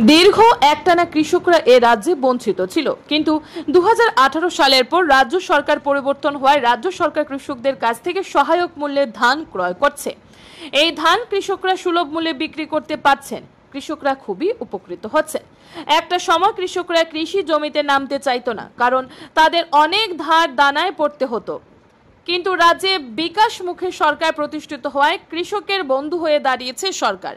দীর্ঘ একটানা কৃষকরা এ রাজ্যে বঞ্চিত ছিল, কিন্তু 2018 সালের পর রাজ্য সরকার পরিবর্তন হওয়ায় রাজ্য সরকার কৃষকদের কাছ থেকে সহায়ক মূল্যে ধান ক্রয় করছে। এই ধান কৃষকরা সুলভ মূল্যে বিক্রি করতে পারছেন। কৃষকরা খুবই উপকৃত হচ্ছে। একটা সময় কৃষকরা কৃষি জমিতে নামতে চাইতো না, কারণ তাদের অনেক ধার দানায় পড়তে হতো। কিন্তু রাজ্যে বিকাশমুখী সরকার প্রতিষ্ঠিত হওয়ায় কৃষকের বন্ধু হয়ে দাঁড়িয়েছে সরকার।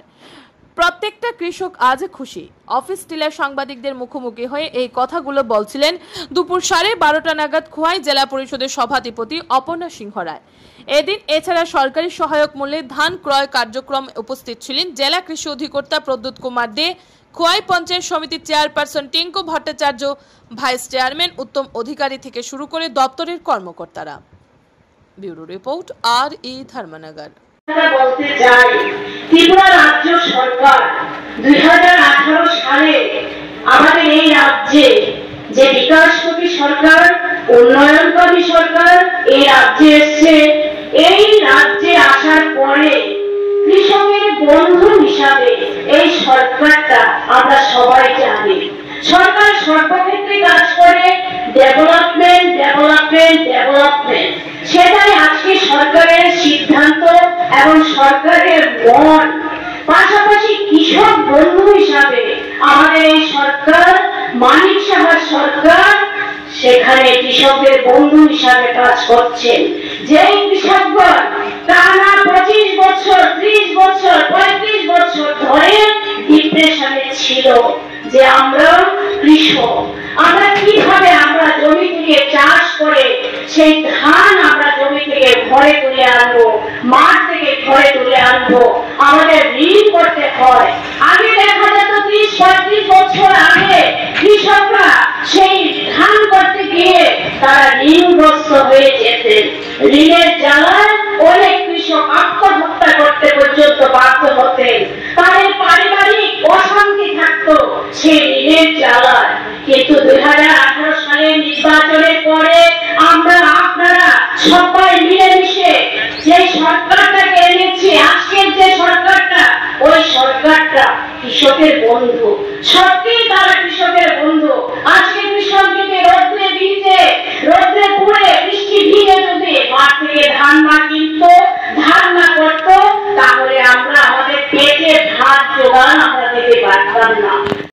প্রত্যেকটা কৃষক আজ খুশি। অফিস টিলার সাংবাদিকদের মুখোমুখি হয়ে এই কথাগুলো বলছিলেন দুপুর 12:30 নাগাদ খোয়াই জেলা পরিষদের সভাধিপতি অপর্ণা সিংহ রায়। এদিন এছাড়া সরকারি সহায়ক মূল্যে ধান ক্রয় কার্যক্রম উপস্থিত ছিলেন জেলা কৃষি অধিকর্তা প্রদ্যুৎ কুমার দে, খোয়াই পঞ্চায়েত সমিতির chairperson Tinku Bhattacharya, vice chairman Uttam Adhikari থেকে শুরু করে দপ্তরের কর্মকর্তারা। Bureau report, R E. ধর্মনগর। বলতে চাই, ত্রিপুরা রাজ্য সরকার 2018 সালে আমাদের এই রাজ্যে যে বিকাশমুখী সরকার, উন্নয়নকামী সরকার এই রাজ্যে এসেছে। এই রাজ্যে আসার পরে কৃষকের বন্ধু হিসাবে এই সরকারটা আমরা সবাই জানি। সরকার সর্বক্ষেত্রে কাজ করে ডেভেলপমেন্ট ডেভেলপমেন্ট ডেভেলপমেন্ট, সেটাই আজকে সরকারের সিদ্ধান্ত এবং সরকারের মন। পাশাপাশি কৃষক বন্ধু হিসাবে আমাদের এই সরকার, মানিক সাহার সরকার, সেখানে কৃষকের বন্ধু হিসাবে কাজ করছেন। যেই কৃষকগণ টানা 25 বছর, 30 বছর, 35 বছর ধরে ডিপ্রেশনে ছিল যে আমরা কৃষক, আমরা কিভাবে আমরা জমি থেকে চাষ করে সেই ধান আমরা জমি থেকে ঘরে তুলে আনবো, মাঠ থেকে ঘরে তুলে আনবো, আমাদের ঋণ করতে হয়। আগে দেখা যেত 30-35 বছর আগে কৃষকরা সেই ধান করতে গিয়ে তারা ঋণগ্রস্ত হয়ে যেতেন। ঋণের জ্বালায় অনেক কৃষক আত্মহত্যা করতে পর্যন্ত বাধ্য হতেন। তাদের পারিবারিক অশান্তি থাকতো সেই ঋণের জ্বালায়। কিন্তু 2018 সালের নির্বাচনের পরে আমরা আপনারা সবাই মিলেমিশে যে সরকারটাকে এনেছি, আজকের যে সরকারটা, ওই সরকারটা কৃষকের বন্ধু। সত্যি তারা কৃষকের বন্ধু। আজকে কৃষক